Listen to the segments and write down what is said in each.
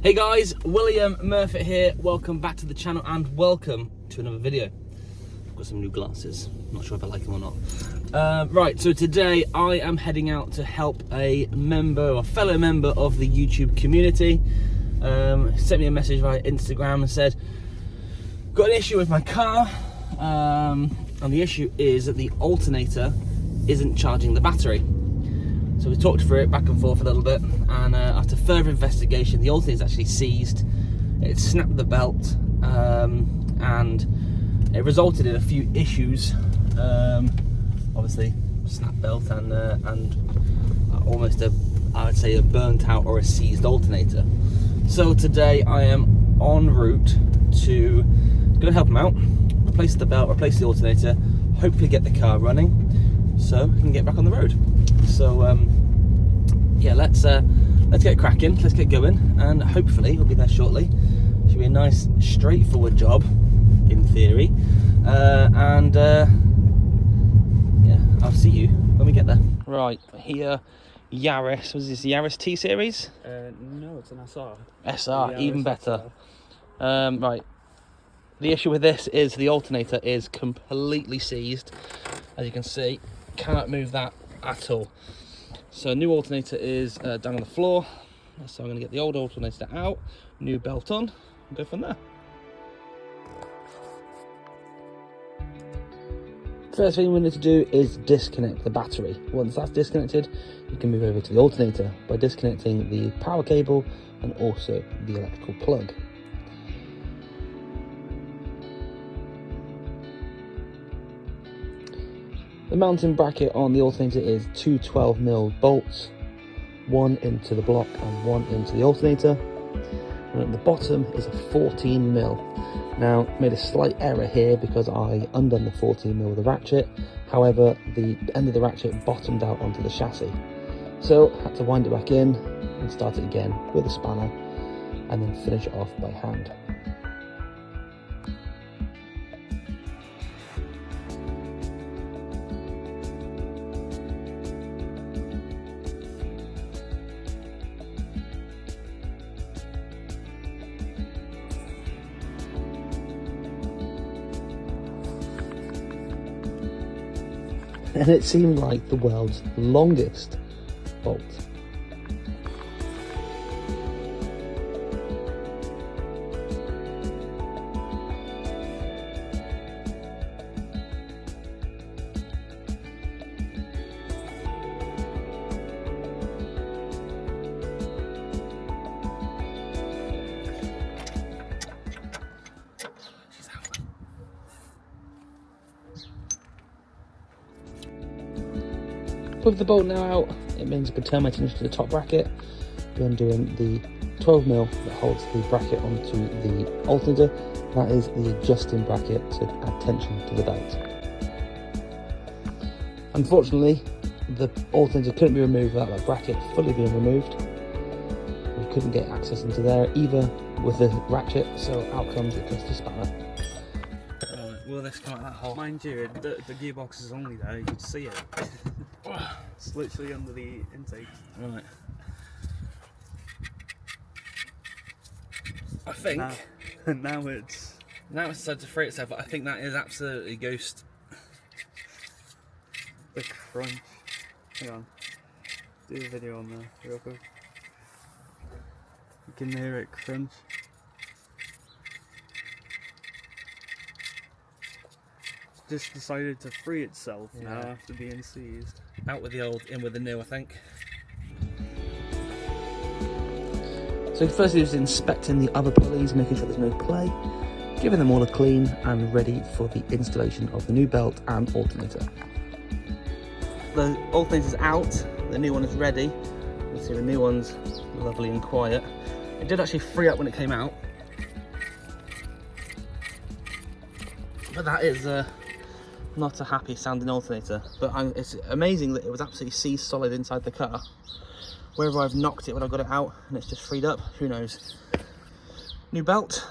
Hey guys, William Murphy here. Welcome back to the channel and welcome to another video. I've got some new glasses. Not sure if I like them or not. Right, so today I am heading out to help a member or fellow member of the YouTube community. Sent me a message via Instagram and said, got an issue with my car. And the issue is that the alternator isn't charging the battery. So we talked through it back and forth a little bit, and after further investigation, the alternator is actually seized. It snapped the belt, and it resulted in a few issues. Obviously, snapped belt and almost I would say a burnt out or a seized alternator. So today I am en route to go and help him out, replace the belt, replace the alternator, hopefully get the car running, so we can get back on the road. So yeah, let's get cracking, let's get going, and hopefully he'll be there shortly. Should be a nice straightforward job in theory, and yeah, I'll see you when we get there. Right, here, Yaris, was this the Yaris T series? No, it's an SR. SR, even better. Right, the issue with this is the alternator is completely seized. As you can see, cannot move that at all. So a new alternator is down on the floor. So I'm going to get the old alternator out, new belt on, and go from there. First thing we need to do is disconnect the battery. Once that's disconnected, you can move over to the alternator by disconnecting the power cable and also the electrical plug. The mounting bracket on the alternator is two 12mm bolts, one into the block and one into the alternator, and at the bottom is a 14mm. Now, made a slight error here because I undone the 14mm with a ratchet. However, the end of the ratchet bottomed out onto the chassis, so I had to wind it back in and start it again with a spanner and then finish it off by hand. And it seemed like the world's longest bolt. With the bolt now out, it means I can turn my attention to the top bracket, be undoing the 12mm that holds the bracket onto the alternator. That is the adjusting bracket to add tension to the belt. Unfortunately, the alternator couldn't be removed without that bracket fully being removed. We couldn't get access into there either with the ratchet, so out comes a trusty spanner. Will this come out that hole? Mind you, the gearbox is only there, you can see it. It's literally under the intake. Right. I think Now it's decided to free itself, but I think that is absolutely ghost. the crunch. Hang on. Do the video on there real quick. You can hear it crunch. Just decided to free itself now after being seized. Out with the old, in with the new, I think. So firstly, just inspecting the other pulleys, making sure there's no play, giving them all a clean and ready for the installation of the new belt and alternator. The alternator's out, the new one is ready. You can see the new one's lovely and quiet. It did actually free up when it came out, but that is not a happy sounding alternator. But it's amazing that it was absolutely seized solid inside the car. Whether I've knocked it when I got it out and it's just freed up, who knows. New belt,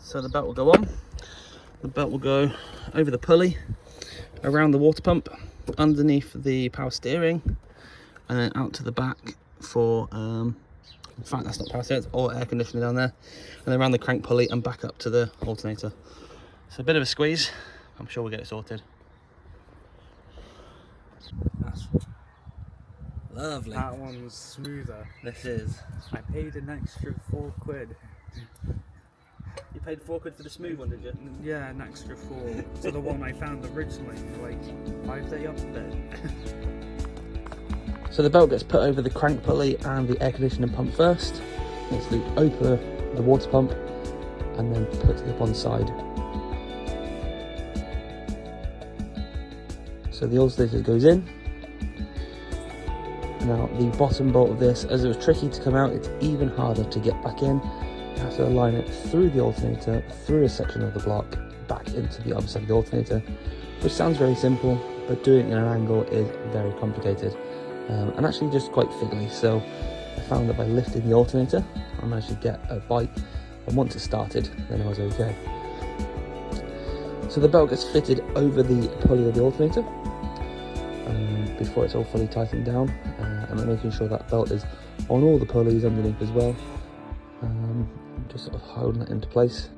so the belt will go on. The belt will go over the pulley, around the water pump, underneath the power steering, and then out to the back for In fact, that's not power steering, it's all air conditioning down there. And then around the crank pulley and back up to the alternator. So a bit of a squeeze. I'm sure we'll get it sorted. That's lovely. That one's smoother. This is. I paid an extra £4. You paid £4 for the smooth one, did you? Yeah, an extra 4 to the one I found originally, like 5 day up there. So the belt gets put over the crank pulley and the air conditioning pump first. It's looped over the water pump and then put to the one side. So the alternator goes in. Now the bottom bolt of this, as it was tricky to come out, it's even harder to get back in. You have to align it through the alternator, through a section of the block, back into the other side of the alternator, which sounds very simple, but doing it in an angle is very complicated. And actually just quite fiddly. So I found that by lifting the alternator, I managed to get a bite, and once it started, then I was okay. So the belt gets fitted over the pulley of the alternator before it's all fully tightened down, and then making sure that belt is on all the pulleys underneath as well, just sort of holding it into place.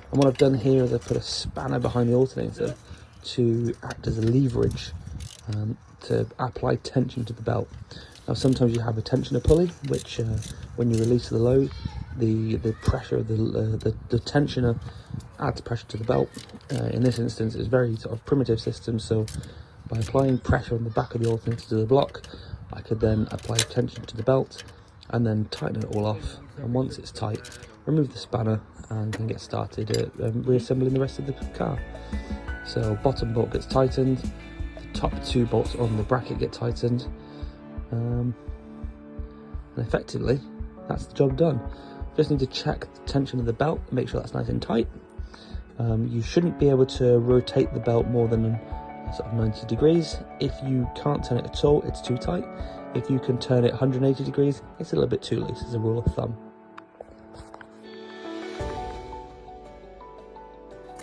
And what I've done here is I've put a spanner behind the alternator to act as a leverage to apply tension to the belt. Now sometimes you have a tensioner pulley, which when you release the load, the pressure of the tensioner adds pressure to the belt. In this instance, it's a very sort of primitive system, so by applying pressure on the back of the alternator to the block, I could then apply tension to the belt and then tighten it all off. And once it's tight, remove the spanner and can get started reassembling the rest of the car. So bottom bolt gets tightened, the top 2 bolts on the bracket get tightened, and effectively that's the job done. Just need to check the tension of the belt, make sure that's nice and tight. You shouldn't be able to rotate the belt more than sort of 90 degrees. If you can't turn it at all, it's too tight. If you can turn it 180 degrees, it's a little bit too loose, as a rule of thumb.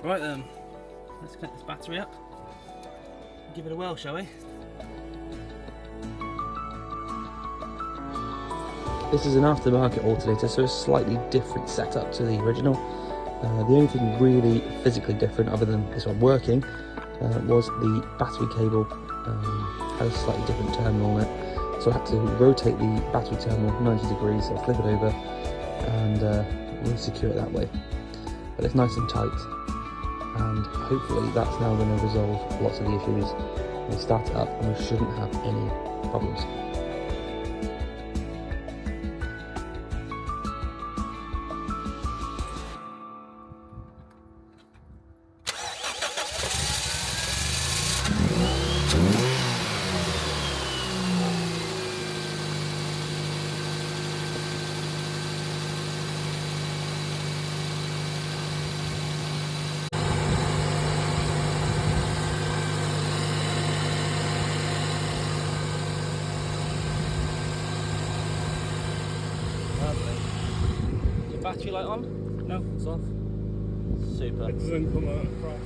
Right then, let's connect this battery up and give it a whirl, shall we? This is an aftermarket alternator, so it's a slightly different setup to the original. The only thing really physically different, other than this one working, was the battery cable had a slightly different terminal on it. So I had to rotate the battery terminal 90 degrees, or flip it over, and re-secure it that way. But it's nice and tight, and hopefully that's now going to resolve lots of the issues. We start it up and we shouldn't have any problems. Battery light on? No, it's off. Super. It doesn't come out across.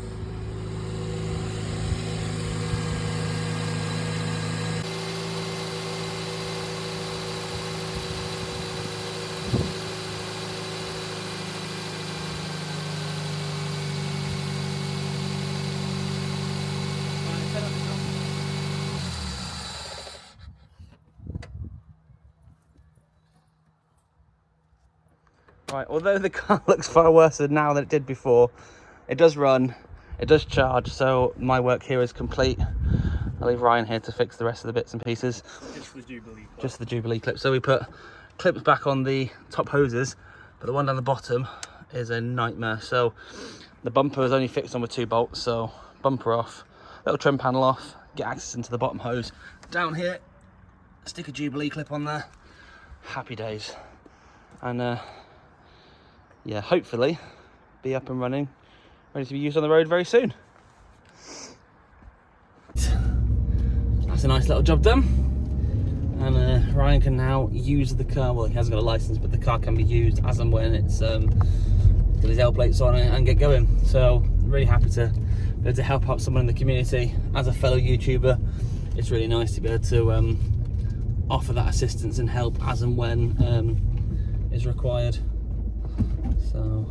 Right, although the car looks far worse now than it did before, it does run, it does charge, so my work here is complete. I'll leave Ryan here to fix the rest of the bits and pieces. Just the Jubilee clip. Just the Jubilee clip. So we put clips back on the top hoses, but the one down the bottom is a nightmare. So the bumper is only fixed on with 2 bolts, so bumper off, little trim panel off, get access into the bottom hose. Down here, stick a Jubilee clip on there, happy days. And yeah, hopefully be up and running, ready to be used on the road very soon. That's a nice little job done. And Ryan can now use the car. Well, he hasn't got a license, but the car can be used as and when it's got his L plates on it and get going. So really happy to be able to help out someone in the community. As a fellow YouTuber, it's really nice to be able to offer that assistance and help as and when is required. So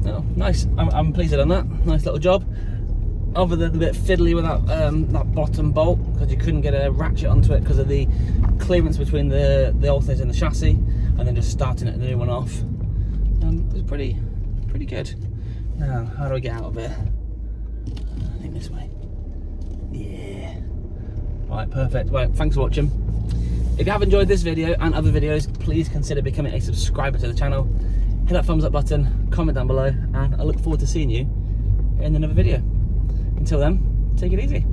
oh, nice. I'm pleased I've done that. Nice little job. Other than a bit fiddly with that bottom bolt, because you couldn't get a ratchet onto it because of the clearance between the alternator and the chassis, and then just starting it and the new one off. It was pretty good. Now, how do I get out of it? I think this way. Yeah. Right, perfect. Well, thanks for watching. If you have enjoyed this video and other videos, please consider becoming a subscriber to the channel. Hit that thumbs up button, comment down below, and I look forward to seeing you in another video. Until then, take it easy.